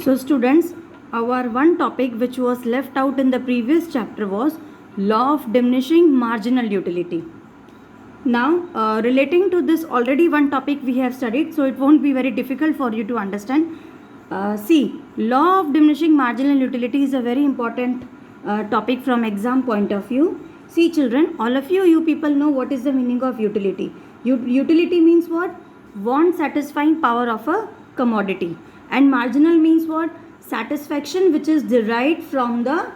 So students, our one topic which was left out in the previous chapter was law of diminishing marginal utility. Now relating to this, already one topic we have studied, so it won't be very difficult for you to understand. See, law of diminishing marginal utility is a very important topic from exam point of view. See children, all of you people know what is the meaning of utility. Utility means what? Want satisfying power of a commodity. And marginal means what? Satisfaction which is derived from the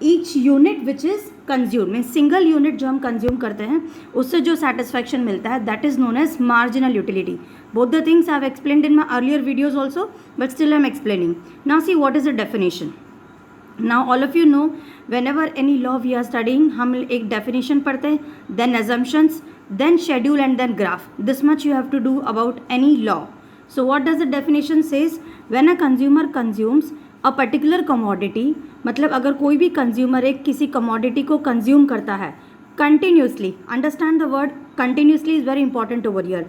each unit which is consumed. Means single unit जो हम consume करते हैं उससे जो satisfaction मिलता है that is known as marginal utility. Both the things I have explained in my earlier videos also, but still I am explaining. Now see what is the definition. Now all of you know whenever any law we are studying, हम एक definition पढ़ते हैं, then assumptions, then schedule and then graph. This much you have to do about any law. So what does the definition says? When a consumer consumes a particular commodity, मतलब अगर कोई भी consumer एक किसी commodity को consume करता है continuously, understand the word continuously is very important over here,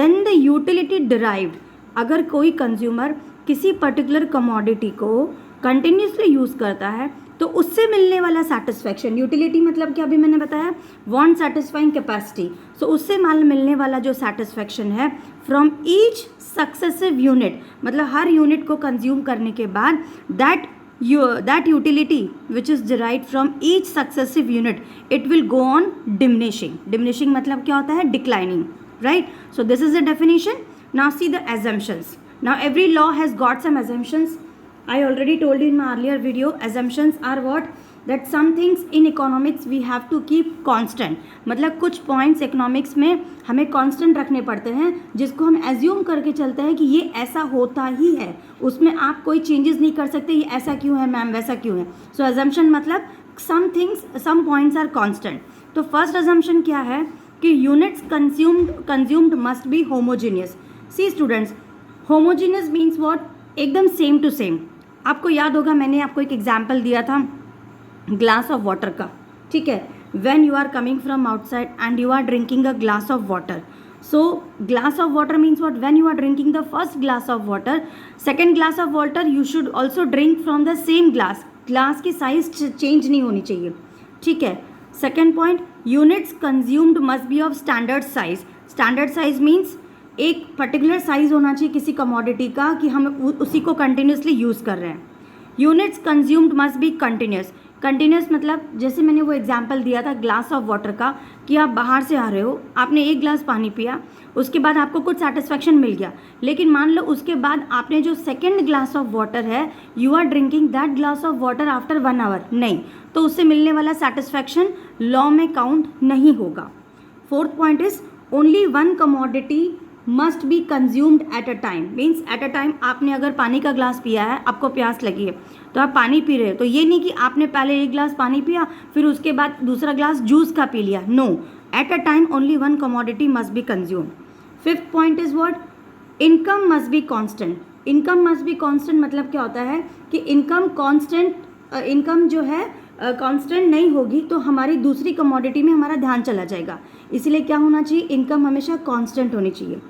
then the utility derived, अगर कोई consumer किसी particular commodity को continuously use करता है तो उससे मिलने वाला सेटिस्फैक्शन, यूटिलिटी मतलब क्या अभी मैंने बताया, वांट सेटिस्फाइंग कैपेसिटी. सो उससे मिलने वाला जो सेटिस्फैक्शन है फ्रॉम ईच सक्सेसिव यूनिट, मतलब हर यूनिट को कंज्यूम करने के बाद that utility which is derived from each successive unit, it will go on diminishing. Diminishing मतलब क्या होता है? Declining, right. So this is the definition. Now see the assumptions. Now every law has got some assumptions. I already told you in my earlier video, assumptions are what? That some things in economics we have to keep constant. मतलब कुछ points economics में हमें constant रखने पड़ते हैं जिसको हम assume करके चलते हैं कि ये ऐसा होता ही है, उसमें आप कोई changes नहीं कर सकते, ये ऐसा क्यों है मैम, वैसा क्यों है. So assumption मतलब some things, some points are constant. तो first assumption क्या है कि units consumed must be homogeneous. See students, homogeneous means what? एकदम सेम टू सेम. आपको याद होगा मैंने आपको एक एग्जाम्पल दिया था ग्लास ऑफ वाटर का, ठीक है. When you are coming from outside and you are drinking a glass of water, so glass of water means what? When you are drinking the first glass of water, second glass of water you should also drink from the same glass. Glass की size change नहीं होनी चाहिए, ठीक है. Second point, units consumed must be of standard size. Standard size means एक particular size होना चाहिए किसी कमोडिटी का कि हम उसी को कंटिन्यूसली यूज़ कर रहे हैं. Units consumed must be continuous. Continuous मतलब जैसे मैंने वो एग्जांपल दिया था ग्लास ऑफ वाटर का कि आप बाहर से आ रहे हो, आपने एक ग्लास पानी पिया, उसके बाद आपको कुछ सेटिस्फैक्शन मिल गया, लेकिन मान लो उसके बाद आपने जो सेकेंड ग्लास ऑफ वाटर है, you are drinking that glass of water after 1 hour, नहीं, तो उससे मिलने वाला सेटिस्फैक्शन लॉ में काउंट नहीं होगा. Fourth point is only one commodity must be consumed eight a time. Means eight a time आपने अगर पानी का ग्लास पिया है, आपको प्यास लगी है तो आप पानी पी रहे हो, तो ये नहीं कि आपने पहले एक ग्लास पानी पिया फिर उसके बाद दूसरा ग्लास जूस का पी लिया. No, at a time only one commodity must be consumed. Fifth point is what? Income must be constant. Income must be constant मतलब क्या होता है कि इनकम जो है कांस्टेंट नहीं होगी तो हमारी दूसरी कमोडिटी में हमारा ध्यान चला जाएगा. इसलिए क्या होना चाहिए? इनकम हमेशा कांस्टेंट होनी चाहिए.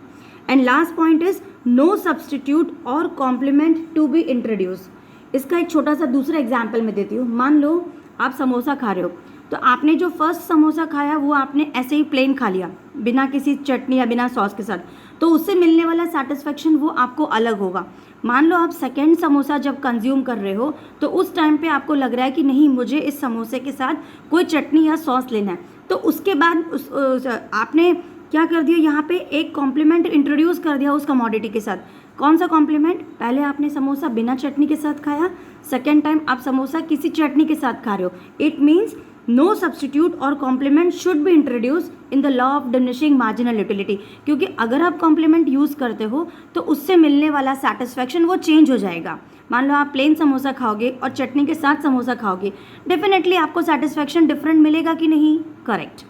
And last point is no substitute और कॉम्प्लीमेंट टू बी इंट्रोड्यूस. इसका एक छोटा सा दूसरा एग्जाम्पल मैं देती हूँ. मान लो आप समोसा खा रहे हो, तो आपने जो फर्स्ट समोसा खाया वो आपने ऐसे ही प्लेन खा लिया बिना किसी चटनी या बिना सॉस के साथ, तो उससे मिलने वाला सेटिस्फैक्शन वो आपको अलग होगा. मान लो आप सेकेंड समोसा जब कंज्यूम कर रहे हो तो उस टाइम पे आपको लग रहा है कि नहीं, मुझे इस समोसे के साथ कोई चटनी या सॉस लेना है, तो उसके बाद आपने क्या कर दिया, यहाँ पे एक कॉम्प्लीमेंट इंट्रोड्यूस कर दिया उस कमोडिटी के साथ. कौन सा कॉम्प्लीमेंट? पहले आपने समोसा बिना चटनी के साथ खाया, सेकेंड टाइम आप समोसा किसी चटनी के साथ खा रहे हो. इट मीन्स नो सब्सटीट्यूट और complement should be introduce in the law of diminishing marginal utility. क्योंकि अगर आप कॉम्प्लीमेंट यूज़ करते हो तो उससे मिलने वाला सेटिस्फैक्शन वो चेंज हो जाएगा. मान लो आप प्लेन समोसा खाओगे और चटनी के साथ समोसा खाओगे, डेफिनेटली आपको सेटिस्फैक्शन डिफरेंट मिलेगा कि नहीं? Correct.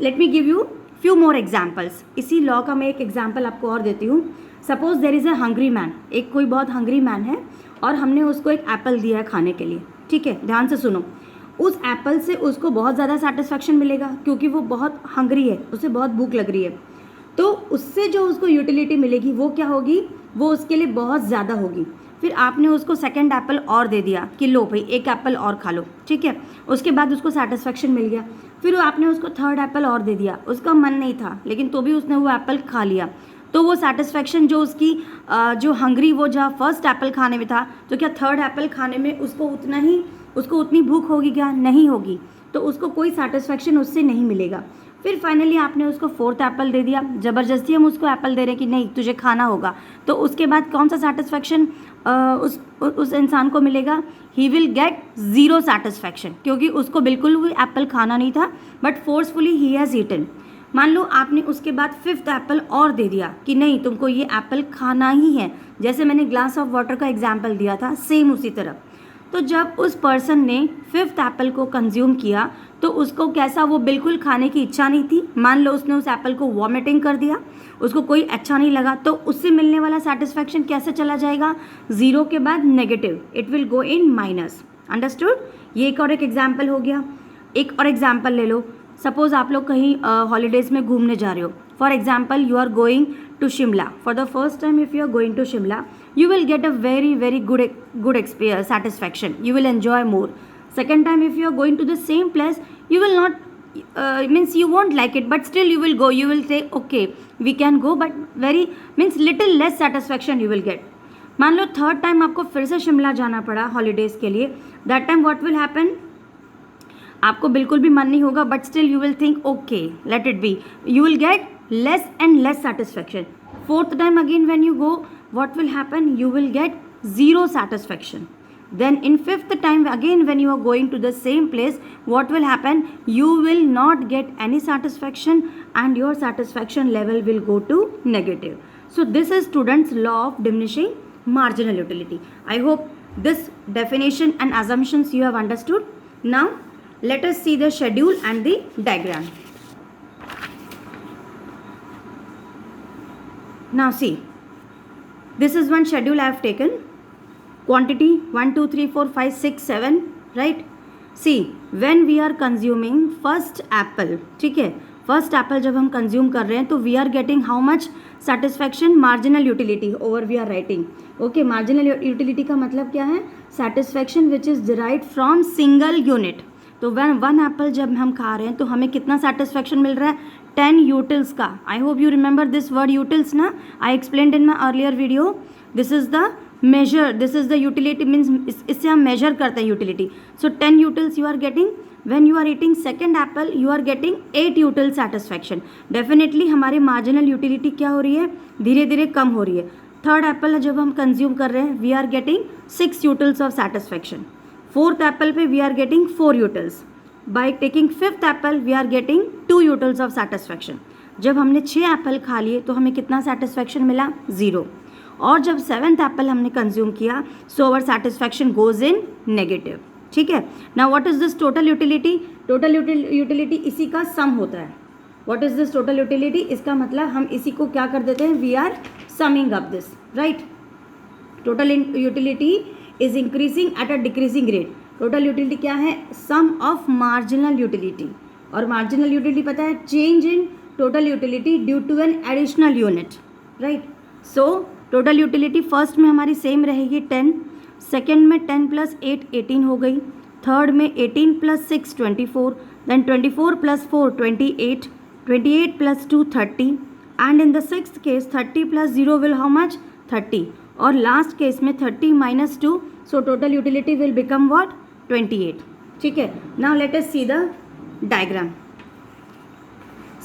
Let me give you few more examples. इसी लॉ का मैं एक एग्जाम्पल आपको और देती हूँ. Suppose there is a hungry man. एक कोई बहुत हंग्री मैन है और हमने उसको एक एप्पल दिया है खाने के लिए, ठीक है. ध्यान से सुनो. उस एप्पल से उसको बहुत ज़्यादा सेटिस्फैक्शन मिलेगा क्योंकि वो बहुत हंग्री है, उसे बहुत भूख लग रही है. तो उससे जो उसको यूटिलिटी मिलेगी वो क्या होगी? वो उसके लिए बहुत ज़्यादा होगी. फिर आपने उसको सेकंड एप्पल और दे दिया कि लो भाई एक एप्पल और खा लो, ठीक है, उसके बाद उसको सेटिस्फेक्शन मिल गया। फिर आपने उसको थर्ड एप्पल और दे दिया, उसका मन नहीं था लेकिन तो भी उसने वो एप्पल खा लिया, तो वो सेटिस्फेक्शन जो उसकी जो हंग्री वो जहाँ फर्स्ट एप्पल खाने में था, तो क्या थर्ड एप्पल खाने में उसको उतनी भूख होगी क्या? नहीं होगी, तो उसको कोई सेटिस्फेक्शन उससे नहीं मिलेगा। फिर फाइनली आपने उसको फोर्थ एप्पल दे दिया, ज़बरदस्ती हम उसको एप्पल दे रहे हैं कि नहीं तुझे खाना होगा, तो उसके बाद कौन सा सेटिस्फेक्शन उस इंसान को मिलेगा? He will get zero satisfaction, क्योंकि उसको बिल्कुल भी एप्पल खाना नहीं था, but forcefully he has eaten. मान लो आपने उसके बाद फिफ्थ एप्पल और दे दिया कि नहीं तुमको ये एप्पल खाना ही है, जैसे मैंने ग्लास ऑफ वाटर का एग्जाम्पल दिया था, सेम उसी तरह। तो जब उस पर्सन ने फिफ्थ एप्पल को कंज्यूम किया तो उसको कैसा, वो बिल्कुल खाने की इच्छा नहीं थी, मान लो उसने उस एप्पल को वॉमिटिंग कर दिया, उसको कोई अच्छा नहीं लगा, तो उससे मिलने वाला सेटिस्फेक्शन कैसे चला जाएगा? ज़ीरो के बाद negative, it will go in minus. Understood? ये एक और एक एग्जाम्पल हो गया। एक और एग्जाम्पल ले लो, सपोज आप लोग कहीं हॉलीडेज़ में घूमने जा रहे हो, for example you are going to Shimla for the first time. If you are going to Shimla you will get a very good satisfaction, you will enjoy more. Second time if you are going to the same place, you will not means you won't like it, but still you will go, you will say okay we can go, but very means little less satisfaction you will get. मान लो third time आपको फिर से शिमला जाना पड़ा holidays के लिए, that time what will happen? आपको बिल्कुल भी मन नहीं होगा, but still you will think okay let it be, you will get less and less satisfaction. Fourth time again when you go, what will happen? You will get zero satisfaction. Then in fifth time again when you are going to the same place, what will happen? You will not get any satisfaction and your satisfaction level will go to negative. So this is students' law of diminishing marginal utility. I hope this definition and assumptions you have understood. Now let us see the schedule and the diagram. Now see, this is one schedule I have taken, quantity 1 2 3 4 5 6 7, right? See, when we are consuming first apple, ठीक है, first Apple जब हम consume कर रहे हैं तो we are getting how much satisfaction? Marginal utility over we are writing, okay. Marginal utility का मतलब क्या है? Satisfaction which is derived from single unit. तो वन एप्पल जब हम खा रहे हैं तो हमें कितना सेटिस्फेक्शन मिल रहा है? 10 यूटिल्स का। I hope you remember this word utils ना, I explained in my earlier video. This is the measure, this is the utility, means इससे हम मेजर करते हैं utility. So 10 utils you are getting. When you are eating second apple you are getting 8 util satisfaction. Definitely हमारी marginal utility क्या हो रही है? धीरे धीरे कम हो रही है। थर्ड एप्पल जब हम कंज्यूम कर रहे हैं we are getting 6 utils of satisfaction. Fourth apple पे we are getting 4 utils. By taking fifth apple we are getting 2 utils of satisfaction. जब हमने 6 एप्पल खा लिए तो हमें कितना सेटिस्फेक्शन मिला? 0। और जब सेवन्थ एप्पल हमने कंज्यूम किया so our satisfaction goes in negative, ठीक है। Now what is this total utility? Total utility इसी का सम होता है। What is this total utility? इसका मतलब हम इसी को क्या कर देते हैं? We are summing up this, right. Total utility is increasing at a decreasing rate. Total utility क्या है? Sum of marginal utility. और मार्जिनल यूटिलिटी पता है? Change in total utility due to an additional unit, right. So total utility first में हमारी same रहेगी 10, second में 10 + 8 18 हो गई, थर्ड में 18 + 6 24, then 24 + 4 28, 28 + 2 30, and in the sixth case 30 + 0 will how much? 30, और लास्ट केस में 30 - 2, so total utility will become what? 28, ठीक है। Now let us see the diagram,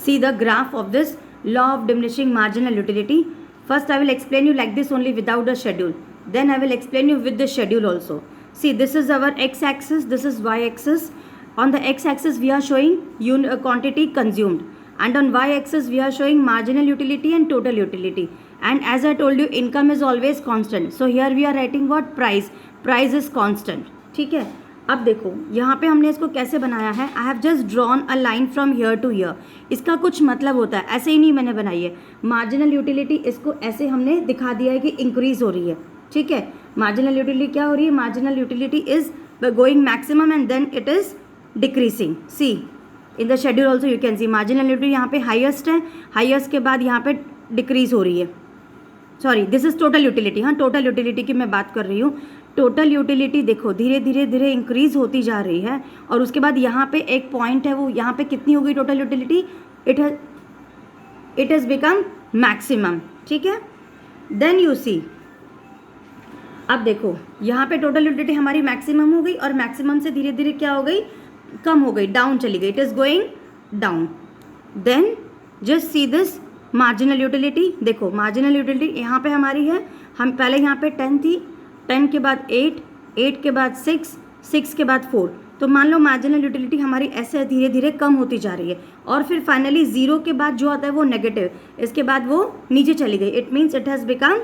see the graph of this law of diminishing marginal utility. First I will explain you like this only without a schedule, then I will explain you with the schedule also. See, this is our x axis, this is y axis. On the x axis we are showing quantity consumed, and on y axis we are showing marginal utility and total utility. And as I told you, income is always constant, so here we are writing what? Price is constant, ठीक है। अब देखो यहाँ पे हमने इसको कैसे बनाया है। I have just drawn a line from here to here. इसका कुछ मतलब होता है, ऐसे ही नहीं मैंने बनाई है। मार्जिनल यूटिलिटी इसको ऐसे हमने दिखा दिया है कि इंक्रीज हो रही है, ठीक है। मार्जिनल यूटिलिटी क्या हो रही है? Marginal utility is going maximum and then it is decreasing. See in the schedule also you can see marginal utility यहाँ पे हाईएस्ट है, हाईएस्ट के बाद यहाँ पे डिक्रीज हो रही है, sorry this is total utility, हाँ टोटल यूटिलिटी की मैं बात कर रही हूँ। टोटल यूटिलिटी देखो धीरे धीरे धीरे इंक्रीज होती जा रही है, और उसके बाद यहाँ पे एक पॉइंट है, वो यहाँ पे कितनी हो गई total utility, it has become maximum, ठीक है। देन यू सी, अब देखो यहाँ पे टोटल यूटिलिटी हमारी मैक्सिमम हो गई, और मैक्सिमम से धीरे धीरे क्या हो गई, कम हो गई, डाउन चली गई, it is going down. Then just see this marginal utility, देखो मार्जिनल यूटिलिटी यहाँ पे हमारी है, हम पहले यहाँ पे 10 थी, 10 के बाद 8, 8 के बाद 6, 6 के बाद 4, तो मान लो मार्जिनल यूटिलिटी हमारी ऐसे धीरे धीरे कम होती जा रही है, और फिर फाइनली 0 के बाद जो आता है वो नेगेटिव, इसके बाद वो नीचे चली गई, it means it has become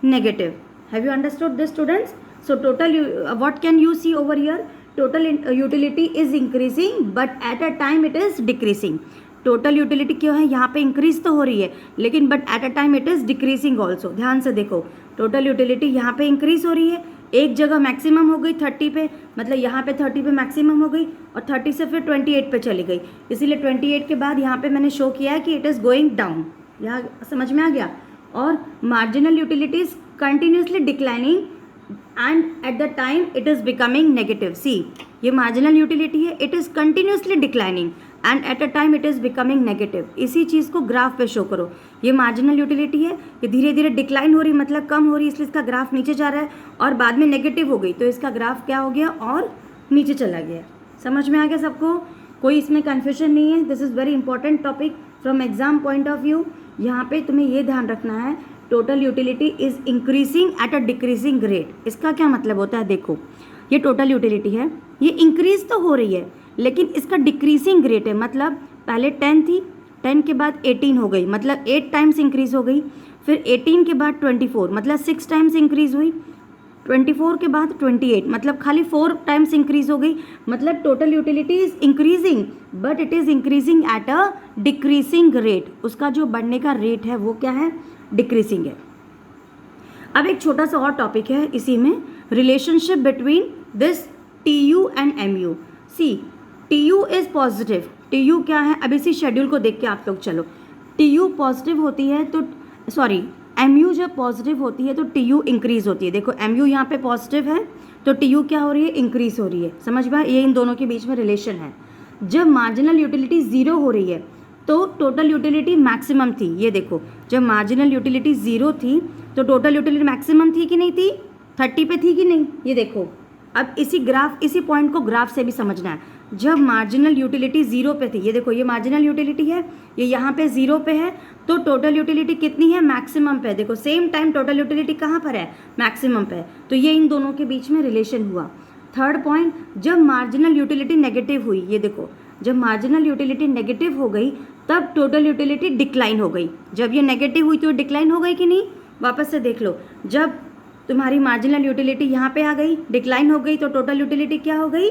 negative. Have you understood this students? So total what can you see over here, total utility is increasing but at a time it is decreasing. Total utility क्यों है, यहाँ पे increase तो हो रही है, लेकिन but at a time it is decreasing also. ध्यान से देखो, टोटल यूटिलिटी यहाँ पे इंक्रीज हो रही है, एक जगह मैक्सिमम हो गई 30 पे, मतलब यहाँ पे 30 पे मैक्सिमम हो गई, और 30 से फिर 28 पे चली गई, इसीलिए 28 के बाद यहाँ पे मैंने शो किया है कि इट इज़ गोइंग डाउन। यहाँ समझ में आ गया? और marginal utility is continuously declining and at the time it is becoming negative. See, ये मार्जिनल यूटिलिटी है, it is continuously declining and at a time it is becoming negative. इसी चीज़ को ग्राफ पे शो करो, ये मार्जिनल यूटिलिटी है, ये धीरे धीरे डिक्लाइन हो रही, मतलब कम हो रही, इसलिए इसका ग्राफ नीचे जा रहा है, और बाद में नेगेटिव हो गई तो इसका ग्राफ क्या हो गया, और नीचे चला गया। समझ में आ गया सबको? कोई इसमें कन्फ्यूजन नहीं है। This is very important topic from exam point of view. यहाँ पे तुम्हें ये ध्यान रखना है, total utility is increasing at a decreasing rate. इसका क्या मतलब होता है, देखो ये टोटल यूटिलिटी है, ये इंक्रीज तो हो रही है, लेकिन इसका डिक्रीजिंग रेट है, मतलब पहले 10 थी, 10 के बाद 18 हो गई, मतलब 8 टाइम्स इंक्रीज हो गई, फिर 18 के बाद 24, मतलब 6 टाइम्स इंक्रीज हुई, 24 के बाद 28, मतलब खाली 4 टाइम्स इंक्रीज हो गई, मतलब total utility is increasing but it is increasing at a decreasing rate. उसका जो बढ़ने का रेट है वो क्या है, डिक्रीजिंग है। अब एक छोटा सा और टॉपिक है इसी में, relationship between this TU and MU। See, TU is positive, TU क्या है, अब इसी शेड्यूल को देख के आप लोग चलो, TU पॉजिटिव होती है तो सॉरी MU जब पॉजिटिव होती है तो TU इंक्रीज होती है। देखो MU यहाँ पे पॉजिटिव है तो TU क्या हो रही है, इंक्रीज हो रही है। समझ में? ये इन दोनों के बीच में रिलेशन है। जब मार्जिनल यूटिलिटी 0 हो रही है तो टोटल यूटिलिटी मैक्सिमम थी। ये देखो, जब मार्जिनल यूटिलिटी 0 थी तो टोटल यूटिलिटी मैक्सिमम थी कि नहीं थी, 30 पे थी कि नहीं। ये देखो, अब इसी पॉइंट को ग्राफ से भी समझना है। जब मार्जिनल यूटिलिटी 0 पे थी, ये देखो ये मार्जिनल यूटिलिटी है, ये यहाँ पे 0 पे है, तो टोटल यूटिलिटी कितनी है, मैक्सिमम पे। देखो सेम टाइम टोटल यूटिलिटी कहाँ पर है, मैक्सिमम पे। तो ये इन दोनों के बीच में रिलेशन हुआ। थर्ड पॉइंट, जब मार्जिनल यूटिलिटी नेगेटिव हुई, ये देखो जब मार्जिनल यूटिलिटी नेगेटिव हो गई तब टोटल यूटिलिटी डिक्लाइन हो गई। जब ये नेगेटिव हुई तो डिक्लाइन हो गई कि नहीं, वापस से देख लो। जब तुम्हारी मार्जिनल यूटिलिटी यहाँ पे आ गई, डिक्लाइन हो गई, तो टोटल यूटिलिटी क्या हो गई,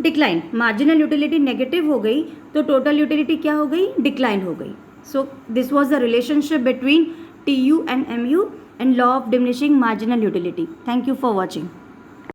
डिक्लाइन। मार्जिनल यूटिलिटी नेगेटिव हो गई तो टोटल यूटिलिटी क्या हो गई, डिक्लाइन हो गई। So this was the relationship between TU and MU and law of diminishing marginal utility. Thank you for watching.